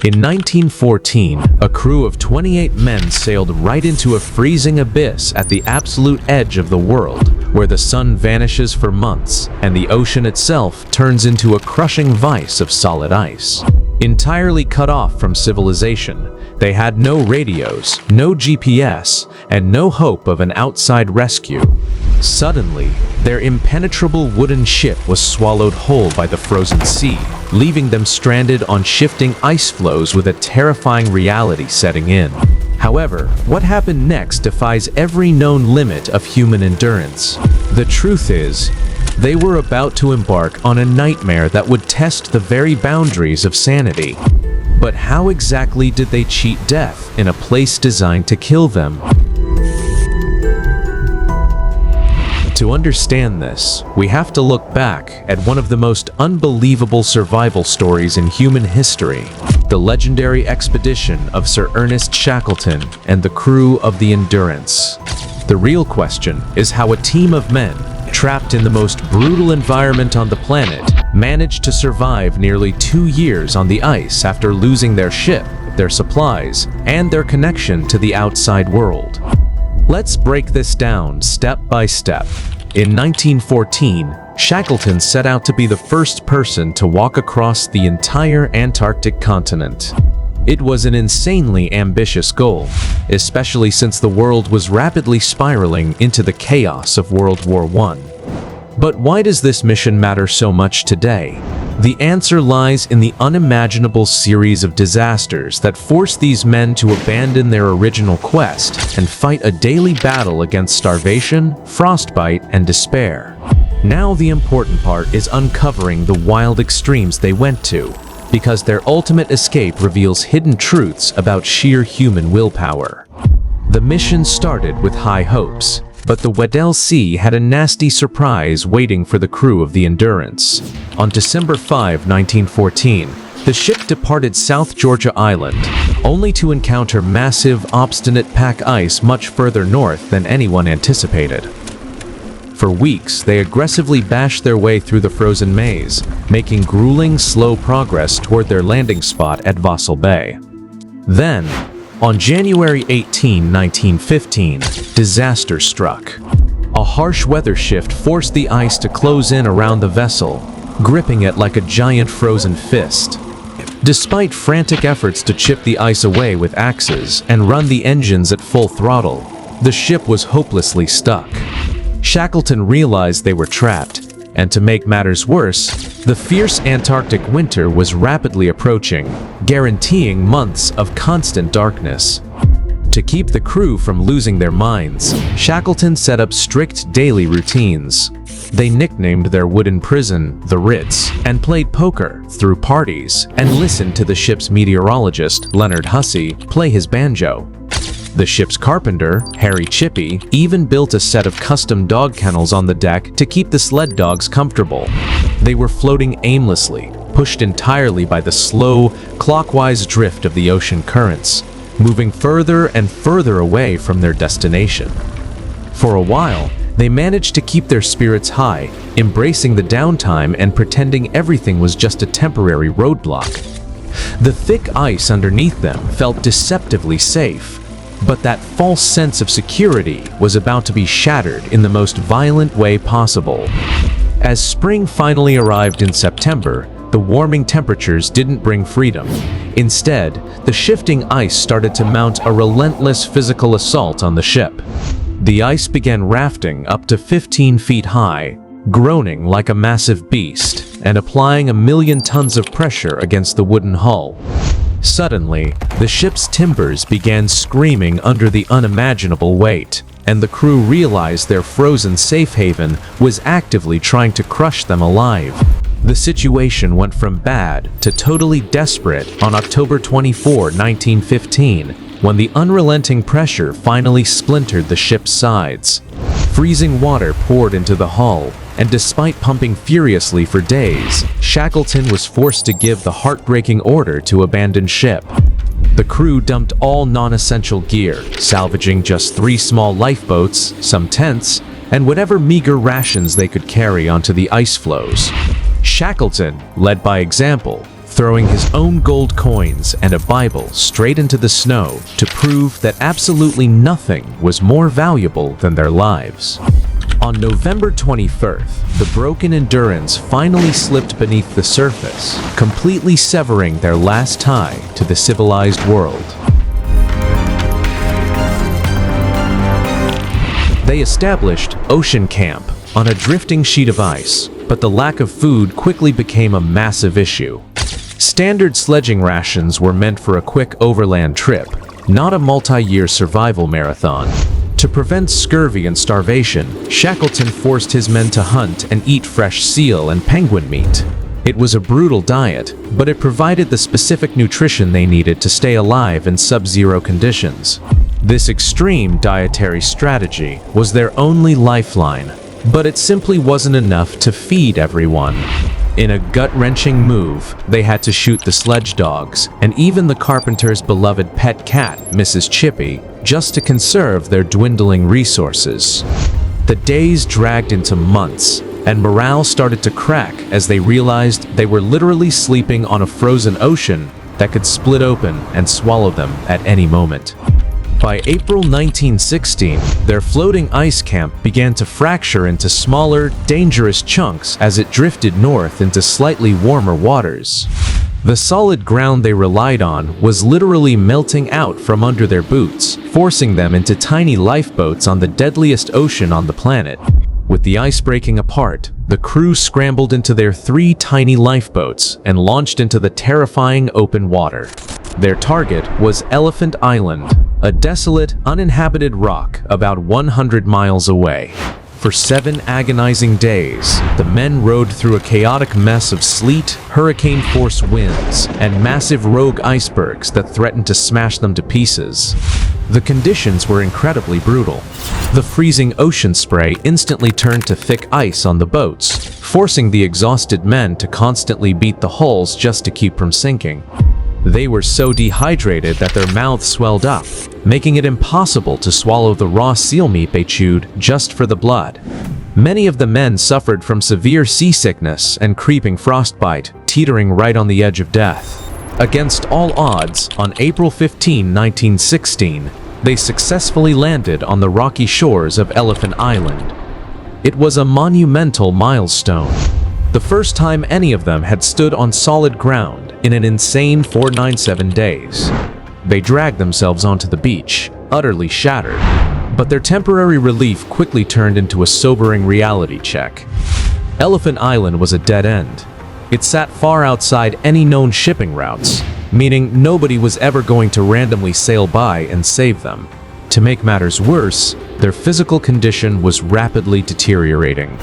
In 1914, a crew of 28 men sailed right into a freezing abyss at the absolute edge of the world, where the sun vanishes for months and the ocean itself turns into a crushing vise of solid ice. Entirely cut off from civilization, they had no radios, no GPS, and no hope of an outside rescue. Suddenly, their impenetrable wooden ship was swallowed whole by the frozen sea, leaving them stranded on shifting ice floes with a terrifying reality setting in. However, what happened next defies every known limit of human endurance. The truth is, they were about to embark on a nightmare that would test the very boundaries of sanity. But how exactly did they cheat death in a place designed to kill them? To understand this, we have to look back at one of the most unbelievable survival stories in human history, the legendary expedition of Sir Ernest Shackleton and the crew of the Endurance. The real question is how a team of men, trapped in the most brutal environment on the planet, managed to survive nearly 2 years on the ice after losing their ship, their supplies, and their connection to the outside world. Let's break this down step by step. In 1914, Shackleton set out to be the first person to walk across the entire Antarctic continent. It was an insanely ambitious goal, especially since the world was rapidly spiraling into the chaos of World War I. But why does this mission matter so much today? The answer lies in the unimaginable series of disasters that forced these men to abandon their original quest and fight a daily battle against starvation, frostbite, and despair. Now the important part is uncovering the wild extremes they went to, because their ultimate escape reveals hidden truths about sheer human willpower. The mission started with high hopes, but the Weddell Sea had a nasty surprise waiting for the crew of the Endurance. On December 5, 1914, the ship departed South Georgia Island, only to encounter massive, obstinate pack ice much further north than anyone anticipated. For weeks, they aggressively bashed their way through the frozen maze, making grueling, slow progress toward their landing spot at Weddell Bay. Then, on January 18, 1915, disaster struck. A harsh weather shift forced the ice to close in around the vessel, gripping it like a giant frozen fist. Despite frantic efforts to chip the ice away with axes and run the engines at full throttle, the ship was hopelessly stuck. Shackleton realized they were trapped, and to make matters worse, the fierce Antarctic winter was rapidly approaching, guaranteeing months of constant darkness. To keep the crew from losing their minds, Shackleton set up strict daily routines. They nicknamed their wooden prison the Ritz and played poker, threw parties, and listened to the ship's meteorologist, Leonard Hussey, play his banjo. The ship's carpenter, Harry Chippy, even built a set of custom dog kennels on the deck to keep the sled dogs comfortable. They were floating aimlessly, pushed entirely by the slow, clockwise drift of the ocean currents, moving further and further away from their destination. For a while, they managed to keep their spirits high, embracing the downtime and pretending everything was just a temporary roadblock. The thick ice underneath them felt deceptively safe, but that false sense of security was about to be shattered in the most violent way possible. As spring finally arrived in September, the warming temperatures didn't bring freedom. Instead, the shifting ice started to mount a relentless physical assault on the ship. The ice began rafting up to 15 feet high, groaning like a massive beast, and applying 1,000,000 tons of pressure against the wooden hull. Suddenly, the ship's timbers began screaming under the unimaginable weight, and the crew realized their frozen safe haven was actively trying to crush them alive. The situation went from bad to totally desperate on October 24, 1915, when the unrelenting pressure finally splintered the ship's sides. Freezing water poured into the hull, and despite pumping furiously for days, Shackleton was forced to give the heartbreaking order to abandon ship. The crew dumped all non-essential gear, salvaging just 3 small lifeboats, some tents, and whatever meager rations they could carry onto the ice floes. Shackleton, led by example, throwing his own gold coins and a Bible straight into the snow to prove that absolutely nothing was more valuable than their lives. On November 21st, the broken Endurance finally slipped beneath the surface, completely severing their last tie to the civilized world. They established Ocean Camp on a drifting sheet of ice, but the lack of food quickly became a massive issue. Standard sledging rations were meant for a quick overland trip, not a multi-year survival marathon. To prevent scurvy and starvation, Shackleton forced his men to hunt and eat fresh seal and penguin meat. It was a brutal diet, but it provided the specific nutrition they needed to stay alive in sub-zero conditions. This extreme dietary strategy was their only lifeline, but it simply wasn't enough to feed everyone. In a gut-wrenching move, they had to shoot the sledge dogs, and even the carpenter's beloved pet cat, Mrs. Chippy, just to conserve their dwindling resources. The days dragged into months, and morale started to crack as they realized they were literally sleeping on a frozen ocean that could split open and swallow them at any moment. By April 1916, their floating ice camp began to fracture into smaller, dangerous chunks as it drifted north into slightly warmer waters. The solid ground they relied on was literally melting out from under their boots, forcing them into tiny lifeboats on the deadliest ocean on the planet. With the ice breaking apart, the crew scrambled into their 3 tiny lifeboats and launched into the terrifying open water. Their target was Elephant Island, a desolate, uninhabited rock about 100 miles away. For 7 agonizing days, the men rode through a chaotic mess of sleet, hurricane-force winds, and massive rogue icebergs that threatened to smash them to pieces. The conditions were incredibly brutal. The freezing ocean spray instantly turned to thick ice on the boats, forcing the exhausted men to constantly beat the hulls just to keep from sinking. They were so dehydrated that their mouths swelled up, making it impossible to swallow the raw seal meat they chewed just for the blood. Many of the men suffered from severe seasickness and creeping frostbite, teetering right on the edge of death. Against all odds, on April 15, 1916, they successfully landed on the rocky shores of Elephant Island. It was a monumental milestone. The first time any of them had stood on solid ground in an insane 497 days. They dragged themselves onto the beach, utterly shattered, but their temporary relief quickly turned into a sobering reality check. Elephant Island was a dead end. It sat far outside any known shipping routes, meaning nobody was ever going to randomly sail by and save them. To make matters worse, their physical condition was rapidly deteriorating.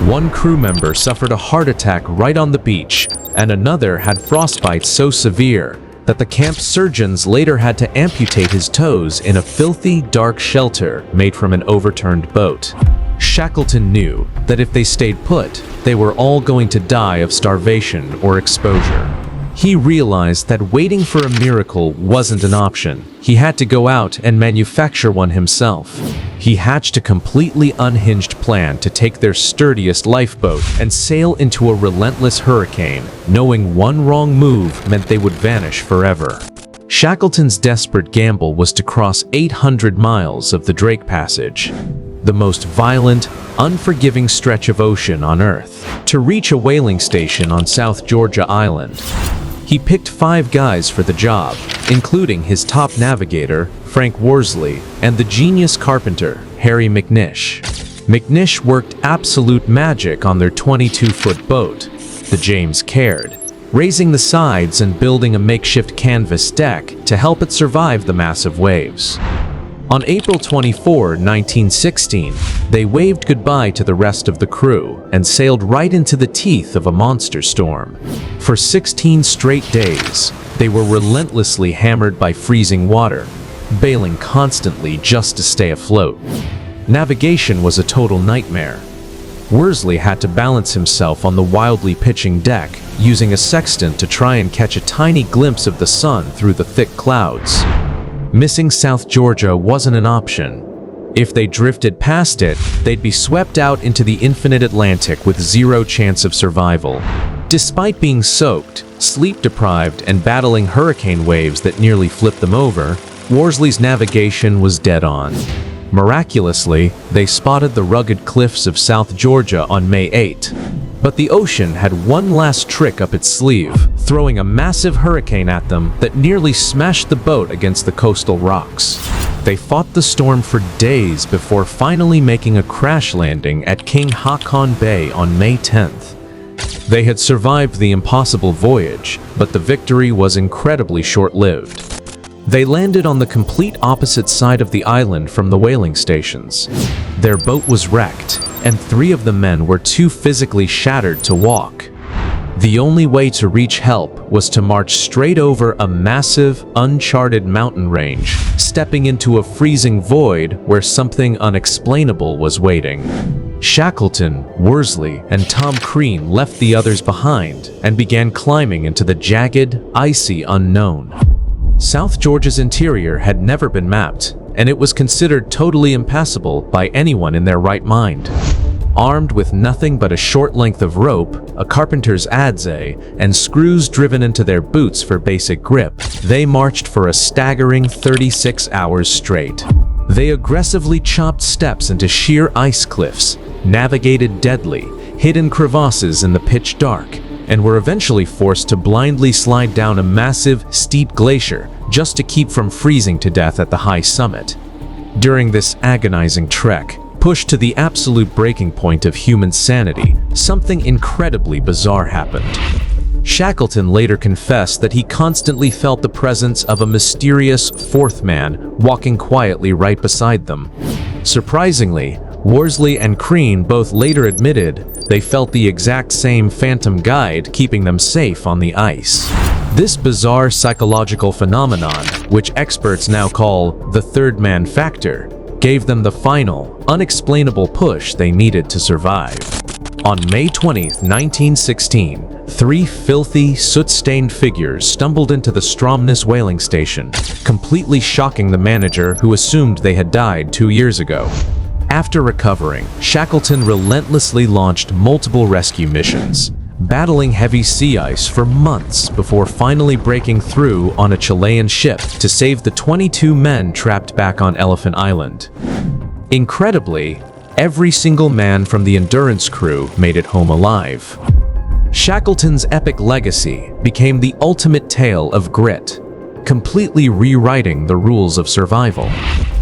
One crew member suffered a heart attack right on the beach, and another had frostbite so severe that the camp surgeons later had to amputate his toes in a filthy, dark shelter made from an overturned boat. Shackleton knew that if they stayed put, they were all going to die of starvation or exposure. He realized that waiting for a miracle wasn't an option. He had to go out and manufacture one himself. He hatched a completely unhinged plan to take their sturdiest lifeboat and sail into a relentless hurricane, knowing one wrong move meant they would vanish forever. Shackleton's desperate gamble was to cross 800 miles of the Drake Passage, the most violent, unforgiving stretch of ocean on Earth, to reach a whaling station on South Georgia Island. He picked 5 guys for the job, including his top navigator, Frank Worsley, and the genius carpenter, Harry McNish. McNish worked absolute magic on their 22-foot boat, the James Caird, raising the sides and building a makeshift canvas deck to help it survive the massive waves. On April 24, 1916, they waved goodbye to the rest of the crew and sailed right into the teeth of a monster storm. For 16 straight days, they were relentlessly hammered by freezing water, bailing constantly just to stay afloat. Navigation was a total nightmare. Worsley had to balance himself on the wildly pitching deck, using a sextant to try and catch a tiny glimpse of the sun through the thick clouds. Missing South Georgia wasn't an option. If they drifted past it, they'd be swept out into the infinite Atlantic with zero chance of survival. Despite being soaked, sleep-deprived, and battling hurricane waves that nearly flipped them over, Worsley's navigation was dead on. Miraculously, they spotted the rugged cliffs of South Georgia on May 8. But the ocean had one last trick up its sleeve, throwing a massive hurricane at them that nearly smashed the boat against the coastal rocks. They fought the storm for days before finally making a crash landing at King Haakon Bay on May 10th. They had survived the impossible voyage, but the victory was incredibly short-lived. They landed on the complete opposite side of the island from the whaling stations. Their boat was wrecked, and 3 of the men were too physically shattered to walk. The only way to reach help was to march straight over a massive, uncharted mountain range, stepping into a freezing void where something unexplainable was waiting. Shackleton, Worsley, and Tom Crean left the others behind and began climbing into the jagged, icy unknown. South Georgia's interior had never been mapped, and it was considered totally impassable by anyone in their right mind. Armed with nothing but a short length of rope, a carpenter's adze, and screws driven into their boots for basic grip, they marched for a staggering 36 hours straight. They aggressively chopped steps into sheer ice cliffs, navigated deadly, hidden crevasses in the pitch dark, and were eventually forced to blindly slide down a massive, steep glacier just to keep from freezing to death at the high summit. During this agonizing trek, pushed to the absolute breaking point of human sanity, something incredibly bizarre happened. Shackleton later confessed that he constantly felt the presence of a mysterious 4th man walking quietly right beside them. Surprisingly, Worsley and Crean both later admitted they felt the exact same phantom guide keeping them safe on the ice. This bizarre psychological phenomenon, which experts now call the third man factor, gave them the final, unexplainable push they needed to survive. On May 20, 1916, 3 filthy, soot-stained figures stumbled into the Stromness whaling station, completely shocking the manager who assumed they had died 2 years ago. After recovering, Shackleton relentlessly launched multiple rescue missions, battling heavy sea ice for months before finally breaking through on a Chilean ship to save the 22 men trapped back on Elephant Island. Incredibly, every single man from the Endurance crew made it home alive. Shackleton's epic legacy became the ultimate tale of grit, completely rewriting the rules of survival.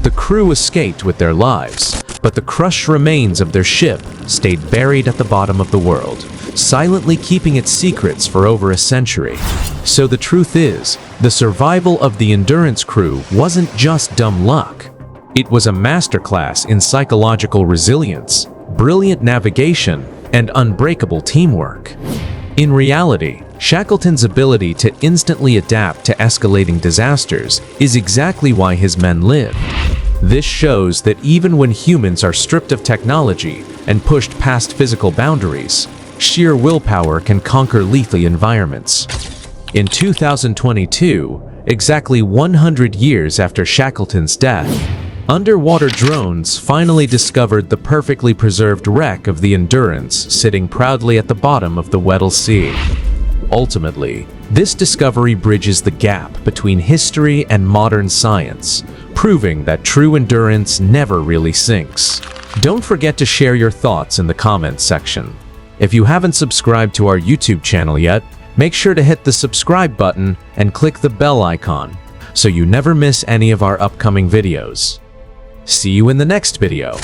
The crew escaped with their lives, but the crushed remains of their ship stayed buried at the bottom of the world, silently keeping its secrets for over a century. So the truth is, the survival of the Endurance crew wasn't just dumb luck. It was a masterclass in psychological resilience, brilliant navigation, and unbreakable teamwork. In reality, Shackleton's ability to instantly adapt to escalating disasters is exactly why his men live. This shows that even when humans are stripped of technology and pushed past physical boundaries, sheer willpower can conquer lethal environments. In 2022, exactly 100 years after Shackleton's death, underwater drones finally discovered the perfectly preserved wreck of the Endurance sitting proudly at the bottom of the Weddell Sea. Ultimately, this discovery bridges the gap between history and modern science, proving that true endurance never really sinks. Don't forget to share your thoughts in the comments section. If you haven't subscribed to our YouTube channel yet, make sure to hit the subscribe button and click the bell icon so you never miss any of our upcoming videos. See you in the next video.